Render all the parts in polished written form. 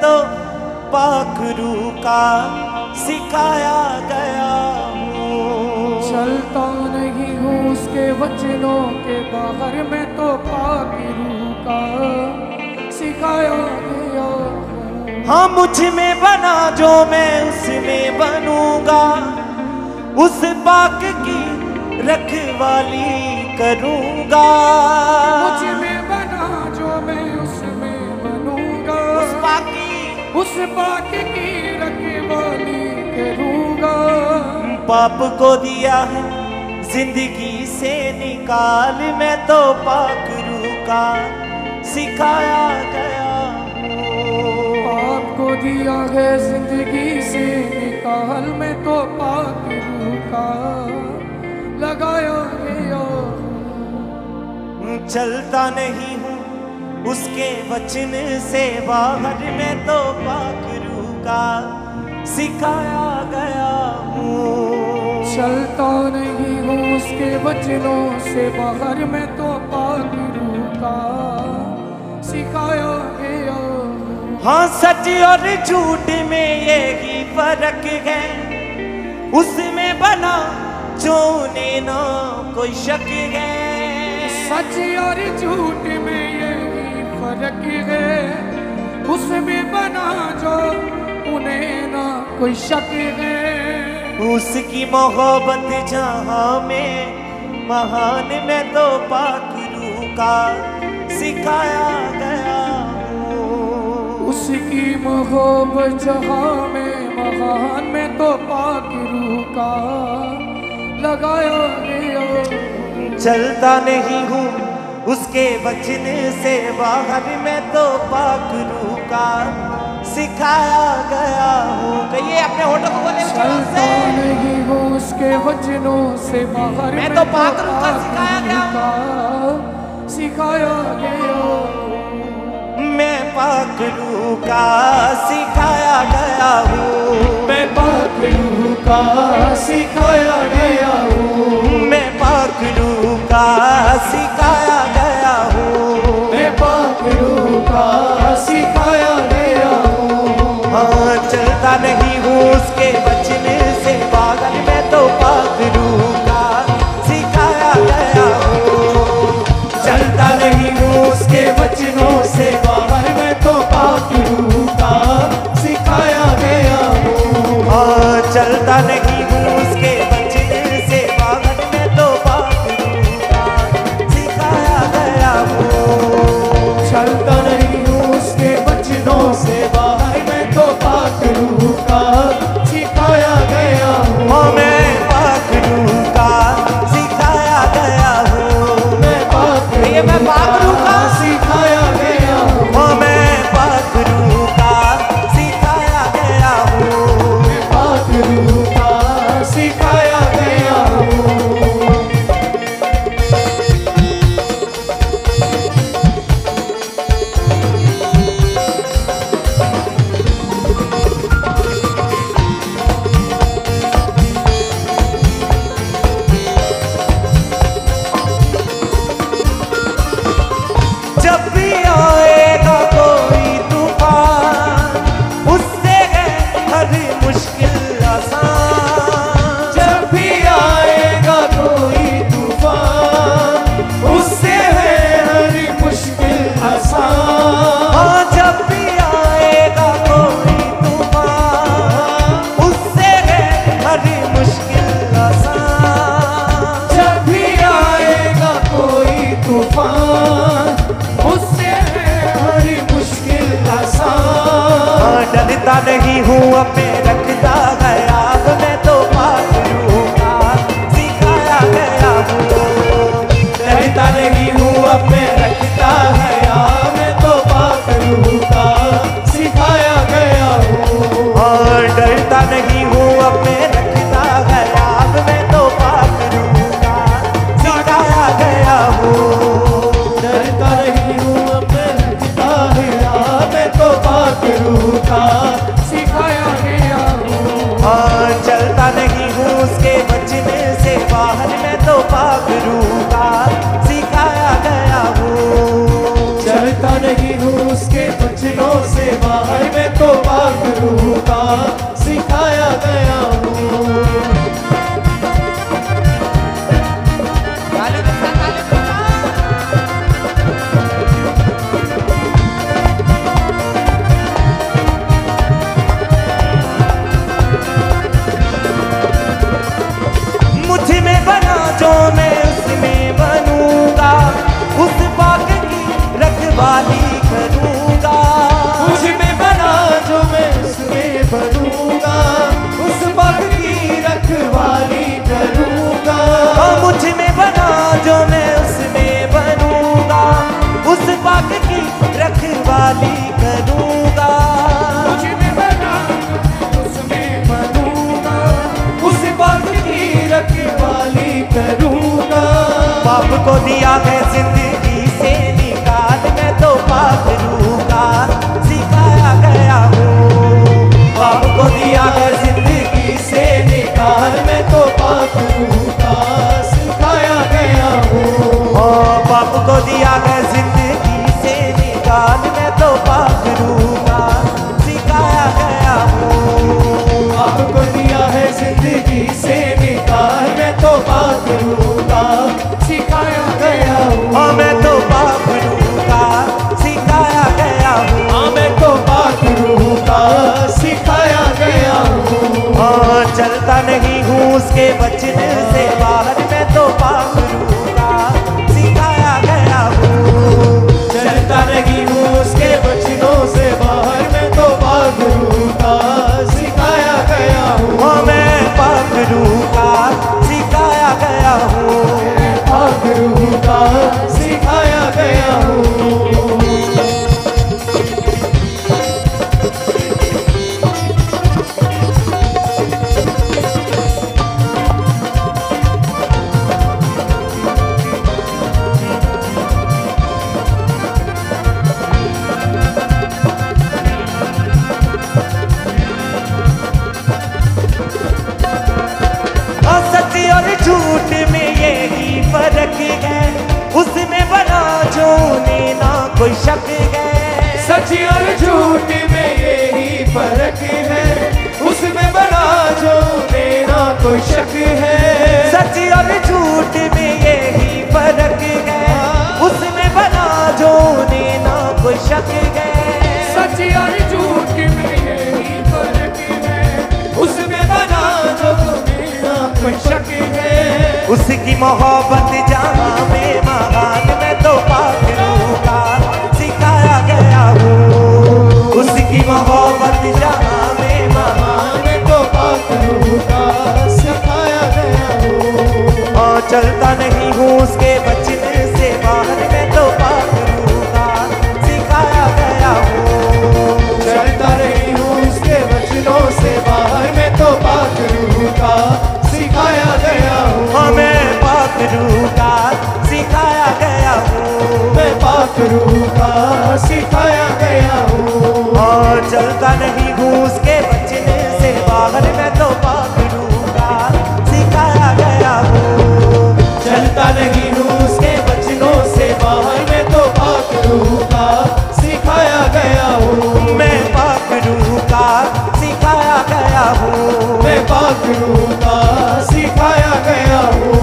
तो पाक रूह का सिखाया गया हूँ। चलता नहीं हूँ उसके वचनों के बाहर, मैं तो पाक रूह का सिखाया गया हूँ। हाँ मुझ में बना जो मैं उसमें बनूंगा, उस पाक की रखवाली करूंगा। मुझ में बना जो मैं उसमें बनूंगा, उस पाक की रखवाली करूंगा। पाप को दिया है जिंदगी से निकाल, मैं तो पाक रूह का सिखाया गया हूँ। पाप को दिया है जिंदगी से निकाल, मैं तो पाक रूह का लगाया गया हूँ। चलता नहीं हूँ उसके वचन से बाहर, मैं तो पाक रूह का सिखाया गया हूँ। चलता नहीं हूँ उसके वचनों से बाहर, मैं तो पाक रूह का सिखाया गया हूँ। हाँ सच और झूठ में यही फर्क है, उसमें बना जो उन्हें ना कोई शक है। सच और झूठ में यही फर्क है, उसमें बना जो उन्हें ना कोई शक है। उसकी मोहब्बत जहाँ में महान, मैं तो पाक रूह का सिखाया गया हूँ। उसकी मोहब्बत जहाँ में महान, मैं तो पाक रूह का लगाया गया। चलता नहीं हूँ उसके वचन से बाहर, मैं तो पाक रूह का सिखाया गया हूँ। कहिए अपने होठों को बोले। चलता नहीं हूँ उसके वचनों से बाहर, मैं तो पाक रूह का सिखाया गया हूँ। सिखाया गया, मैं पाक रूह का सिखाया गया हूँ। मैं पाक रूह का सिखाया गया हूँ। मैं पाक रूह का सिखाया गया हूँ। मैं पाक रूह का सिखाया गया हूँ। हाँ चलता नहीं हूँ उसके वचन से बाहर, मैं तो पाक रूह का सिखाया गया हूँ। चलता नहीं हूँ उसके वचनों से बाहर, मैं तो पाक रूह का सिखाया गया हूँ। हाँ चलता नहीं हूँ उसके वचन से बाहर, मैं तो पाक रूह का सिखाया गया हूँ। चलता नहीं हूँ उसके वचनों से बाहर, मैं तो पाक रूह का सिखाया गया हूँ। हाँ मैं पाक रूह का सिखाया गया हूँ। मैं पाक रूह का सिखाया गया हूँ। हाँ मैं पाक रूह का सिखाया गया हूँ। मैं पाक रूह का सिखाया गया हूँ। जब भी आएगा कोई तूफान, उससे है हर मुश्किल आसान। जब भी आएगा कोई तूफान, उससे है हर मुश्किल आसान। हाँ जब भी आएगा कोई तूफान, उससे है हर मुश्किल आसान। जब भी आएगा कोई तूफान, उससे है हर मुश्किल आसान। हाँ डरता नहीं हूँ अब मैं रखता गया, अब मैं तो पाक रूह का सिखाया गया हूँ। डरता नहीं हूँ अब मैं रखता गया, मैं तो पाक रूह का सिखाया गया हूँ। हाँ डरता नहीं हूँ अब मैं रखता गया, अब मैं तो पाक रूह का सिखाया गया हूँ। डरता नहीं हूँ अब मैं रखता गया, मैं तो पाक रूह का सिखाया गया हूँ। हाँ चलता नहीं हूँ उसके वचन से बाहर, मैं तो पाक रूह का सिखाया गया हूँ। चलता नहीं हूँ उसके वचनों से बाहर, मैं तो दिया है जिंदगी से निकाल, मैं तो पाक रूह का सिखाया गया हूँ। बाप को दिया है जिंदगी से निकाल, मैं तो पाक रूह का सिखाया गया हूँ। बाप को दिया है जिंदगी से निकाल, मैं तो पाक रूह का सिखाया गया हूँ। बाप को दिया है जिंदगी से निकाल, मैं तो पाक रूह का सिखाया गया हूँ। मैं तो पाक रूह का सिखाया गया हूँ। मैं तो पाक रूह का सिखाया गया हूँ। चलता नहीं हूँ उसके वचन से बाहर, मैं तो पाक रूह का सिखाया गया हूँ। चलता नहीं हूँ उसके वचनों से बाहर, मैं तो पाक रूह का सिखाया गया हूँ। मैं पाक रूह का सिखाया गया हूँ। पाक रूह का सिखाया गया हूँ। सच और झूठ में यही फर्क है, उसमें बना जो उन्हें ना कोई शक है। सच और झूठ में यही फर्क है, उसमें बना जो मेरा कोई शक है। सच और झूठ में यही फर्क है, उसमें बना जो उन्हें ना कोई शक है। सच और झूठ में यही फर्क है, उसमें बना जो मेरा कोई शक है। उसकी मोहब्बत जहाँ में महान, मैं तो पाक रूह का सिखाया गया हूँ। उसकी मोहब्बत जहाँ में महान, मैं तो पाक रूह का सिखाया गया हूँ। चलता नहीं हूँ उसके वचन से बाहर, मैं तो पाक रूह का सिखाया गया हूँ। चलता नहीं हूँ उसके वचनों से बाहर, मैं तो पाक रूह का सिखाया गया हूँ। मैं पाक रूह का सिखाया गया हूँ। मैं पाक रूह का सिखाया गया हूँ। चलता नहीं हूँ उसके वचन से बाहर, मैं तो पाक रूह का सिखाया गया हूँ। चलता नहीं हूँ उसके वचनों से बाहर, मैं तो पाक रूह का सिखाया गया हूँ। मैं पाक रूह का सिखाया गया हूँ। मैं पाक रूह का सिखाया गया हूँ।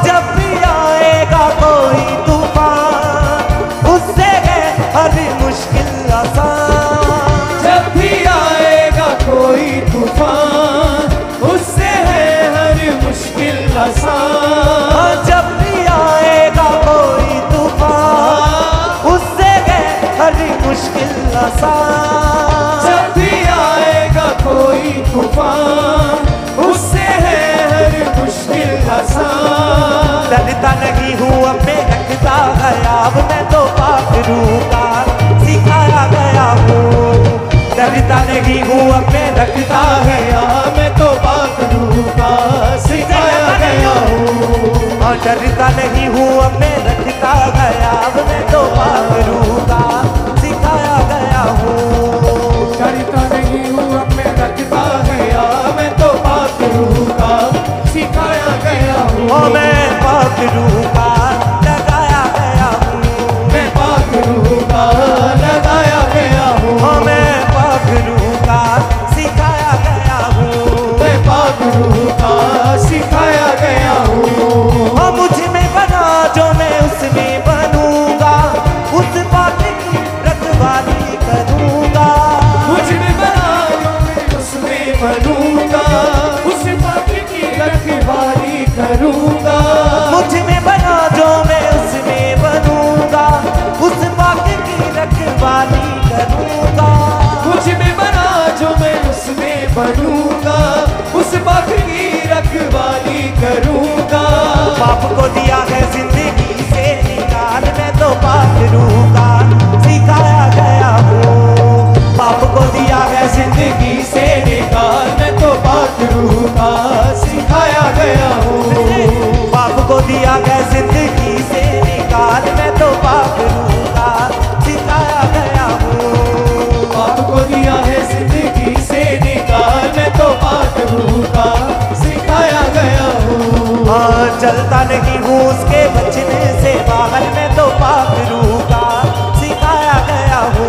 जब भी आएगा कोई तूफान, उससे है हर मुश्किल आसान। जब भी आएगा कोई तूफान, उससे है हर मुश्किल आसान। जब भी आएगा कोई तूफान, उससे है हर मुश्किल आसान। जब भी आएगा कोई तूफान, उससे है हर मुश्किल आसान। डरता नहीं हूँ अब मैं रखता गयाब, मैं तो पाक रूह का सिखाया गया हूँ। डरता नहीं हूँ अब मैं रखता गया, मैं तो पाक रूह का सिखाया गया हूँ। डरता नहीं हूँ अब मैं रखता गयाब, मैं तो पाक रूह का सिखाया गया हूँ। डरता नहीं हूँ अब मैं रखता गया, मैं तो पाक रूह का सिखाया गया हूँ। मैं पाक रूह का लगाया गया हूँ। मैं पाक रूह का लगाया गया हूँ। मैं पाक रूह का सिखाया गया हूँ। मैं पाक रूह का सिखाया गया हूँ। मुझ में बना जो मैं उसमें बनूंगा, उस पाक की रखवाली करूंगा। मुझ में बना जो मैं उसमें बनूंगा, उस पाक की रखवाली करूंगा। मुझ में बना जो मैं उसमें बनूंगा, उस पाक की रखवाली करूंगा। मुझ में बना जो मैं उसमें बनूंगा, उस पाक की रखवाली करूंगा। बाप को दिया है जिंदगी से निकाल, मैं तो पाक रूह का सिखाया गया हूँ। बाप को दिया है जिंदगी से निकाल, मैं तो पाक रूह का सिखाया गया हूँ। बाप को दिया है जिंदगी चलता नहीं हूँ उसके बचने से बाहर में तो पाक रूह का सिखाया गया हूँ।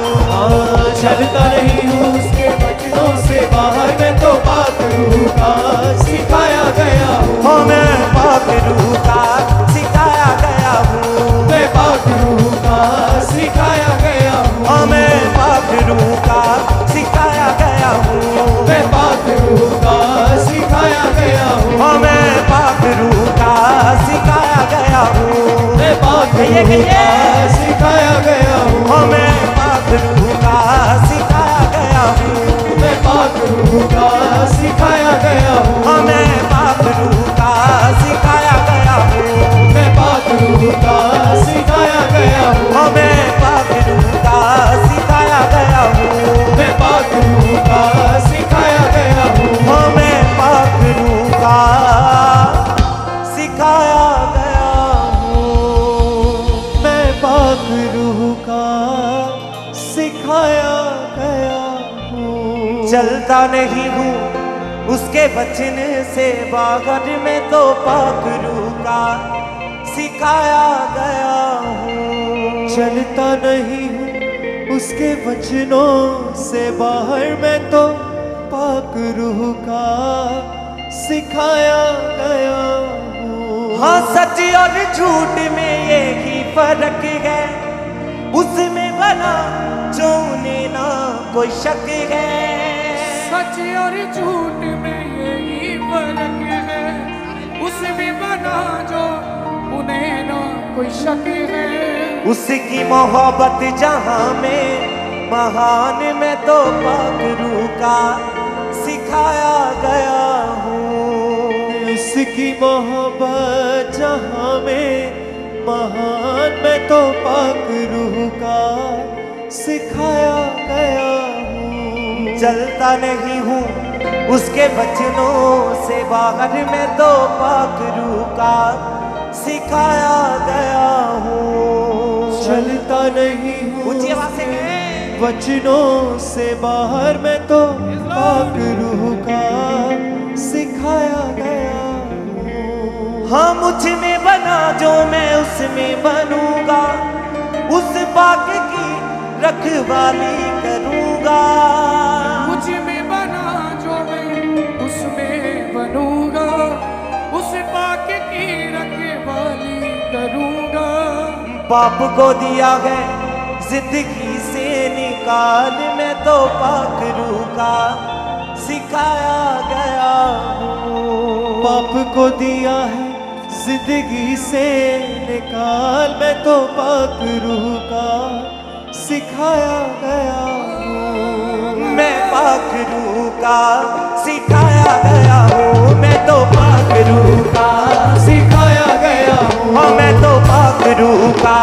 चलता नहीं हूँ उसके बचनों से बाहर में तो पाक रूह का सिखाया गया हूँ। हो मैं पाक रूह का सिखाया गया हूँ। मैं पाक रूह का सिखाया गया हूँ। हो मैं पाक रूह का सिखाया गया हूँ। मैं पाक रूह का सिखाया गया हूँ। हो मैं पाक रूह का सिखाया गया हूँ। मैं पाक रूह का सिखाया गया हूँ। हो मैं पाक रूह का सिखाया गया हूँ। मैं पाक रूह का सिखाया गया हूँ। हो मैं पाक रूह का सिखाया गया हूँ। मैं पाक रूह का सिखाया गया हूँ। हो मैं पाक रूह का सिखाया गया हूँ। मैं पाक रूह का सिखाया गया हूँ। हो मैं पाक रूह का सिखाया गया हूँ। मैं पाक रूह का सिखाया गया हूँ। चलता नहीं हूँ उसके बचने से बाहर में तो पाक रूह का सिखाया गया हूँ। चलता नहीं हूँ उसके वचनों से बाहर में तो पाक रूह का सिखाया गया हूँ। हाँ सच और झूठ में यही फर्क है, उसमें बना जो उन्हें ना कोई शक है। सच और झूठ में यही फर्क है, उसमें बना जो उन्हें ना कोई शक है। उसकी मोहब्बत जहां में महान में तो पाक रूह का सिखाया गया हूँ। उसकी मोहब्बत जहाँ में महान में तो पाक रूह का सिखाया गया हूँ। चलता नहीं हूँ उसके बचनों से बाहर में तो पाक रूह का सिखाया गया हूँ। चलता नहीं हूँ ऊंची आवाज से कहें। वचनों से बाहर में तो पाक रूह का सिखाया गया हूँ। हाँ मुझ में बना जो मैं उसमें बनूंगा, उस पाक की रखवाली करूंगा। मुझ में बना जो मैं उसमें बनूंगा, उस पाक की रखवाली करूंगा। पाप को दिया है जिंदगी से निकाल में तो पाक रूह का सिखाया गया हूँ। पाप को दिया है जिंदगी से निकाल मैं तो पाक रूह का सिखाया गया हूँ। मैं पाक रूह का सिखाया गया हूँ। मैं तो पाक रूह का सिखाया गया हूँ। हाँ मैं तो पाक रूह का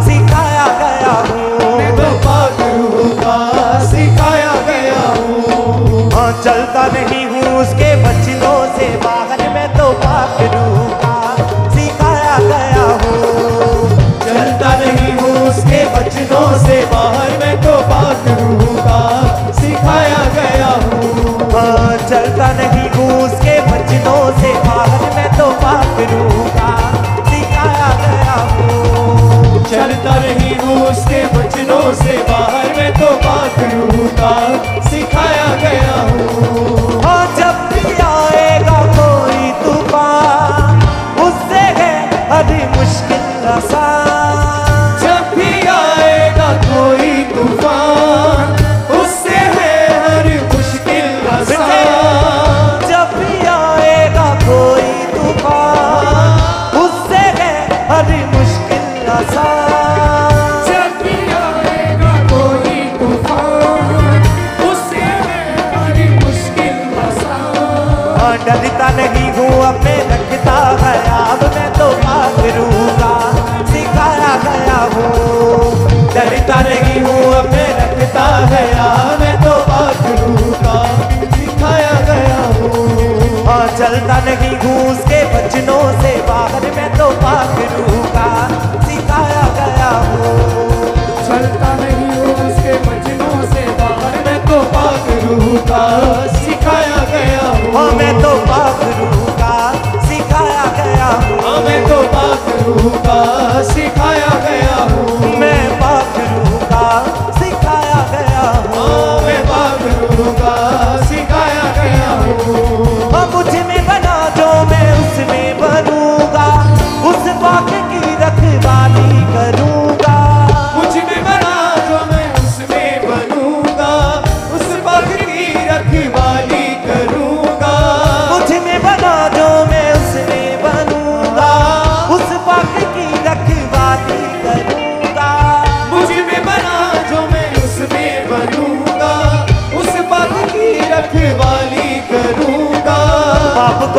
सिखाया गया हूँ। मैं तो पाक रूह का सिखाया गया हूँ। हाँ चलता नहीं हूँ उसके बचनों से बाहर में तो पाक रूह का सिखाया गया हूँ। चलता नहीं हूँ उसके बचनों से बाहर में तो पाक रूह का सिखाया गया हूँ। हाँ चलता नहीं हूँ उसके बचनों से बाहर में तो पाक रूह का सिखाया गया हूँ। चलता नहीं हूँ उसके बचनों से बाहर में तो पाक रूह का सिखाया गया हूँ। हाँ जब भी आएगा कोई तूफान, उससे है हर मुश्किल आसान। जब भी आएगा कोई तूफान, उससे है हर मुश्किल आसान। जब भी आएगा कोई तूफान, उससे है हर मुश्किल आसान। जब भी आएगा कोई तूफान, उससे है हर मुश्किल आसान। हाँ डरता नहीं हूँ अपने रखता है अब मैं तो पाक रूह का सिखाया गया हूँ। डरता नहीं हूँ अपने रखता है मैं तो पाक रूह का सिखाया गया हूँ। हाँ चलता नहीं हूँ उसके बचनों से बाहर में तो पाक रूह का सिखाया गया हूँ। चलता नहीं हूँ उसके बचनों से बाहर में तो पाक रूह का सिखाया गया हूँ। हाँ मैं तो पाक रूह का सिखाया गया हूँ। हाँ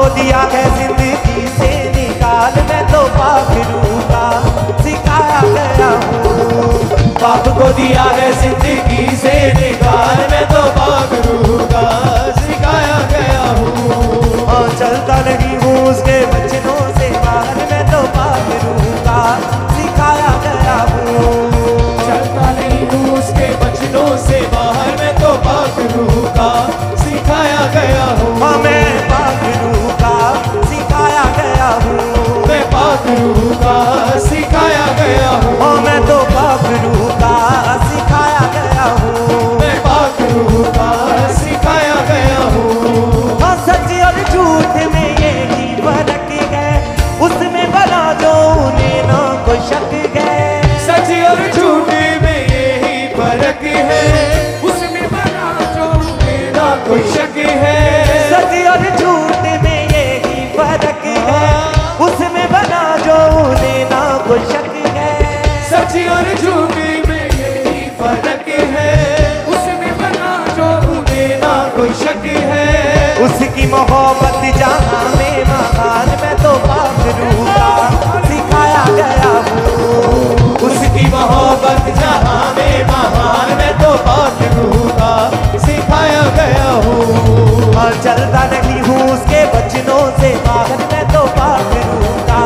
को दिया है जिंदगी से निकाल, मैं तो पाखरू का सिखाया गया हूँ। बाप को दिया है जिंदगी से निकाल, मैं तो पाखरू का सिखाया गया हूँ। हाँ चलता नहीं हूँ उसके वचनों से बाहर, मैं तो पाखरू का सिखाया गया हूँ। चलता नहीं हूँ उसके वचनों से बाहर, मैं तो पाखरू का सिखाया गया हूँ। हाँ मैं पाखरू का सिखाया गया हूँ। मैं पाखरू का सिखाया गया हूँ। हाँ मैं तो पाखरू का सिखाया गया हूँ। मैं पाखरू का सिखाया गया हूँ। हाँ सच और झूठ में यही फर्क है, उसमें बना जो उन्हें ना कोई शक है। सच और झूठ में यही फर्क है, उसमें बना जो ना कोई शक है। सच और झूठ में यही फर्क है, उसमें बना जो उन्हें ना कोई शक है। सच और झूठ में यही फर्क है, उसमें बना जो उन्हें ना कोई शक है। उसकी मोहब्बत जहाँ में महान, मैं तो पाखरू का सिखाया गया हूँ। उसकी मोहब्बत जहाँ में महान, मैं तो पाखरू का सिखाया गया हूँ। हाँ चलता नहीं हूँ उसके वचनों से बाहर, मैं तो पाखरू का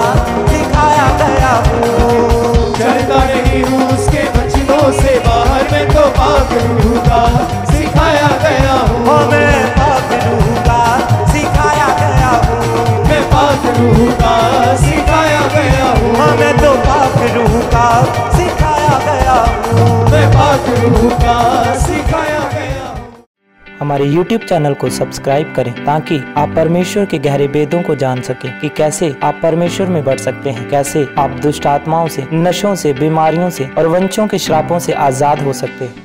सिखाया गया हूँ। चलता नहीं हूँ उसके वचनों से बाहर, मैं तो पाखरू का सिखाया गया हूँ। हाँ मैं पाखरू का सिखाया गया हूँ। मैं पाखरू का सिखाया गया हूँ। हाँ मैं तो पाखरू का सिखाया गया हूँ। मैं पाखरू का सिखाया गया हूँ। हमारे YouTube चैनल को सब्सक्राइब करें ताकि आप परमेश्वर के गहरे वेदों को जान सकें कि कैसे आप परमेश्वर में बढ़ सकते हैं, कैसे आप दुष्ट आत्माओं से, नशों से, बीमारियों से और वंशों के श्रापों से आजाद हो सकते हैं।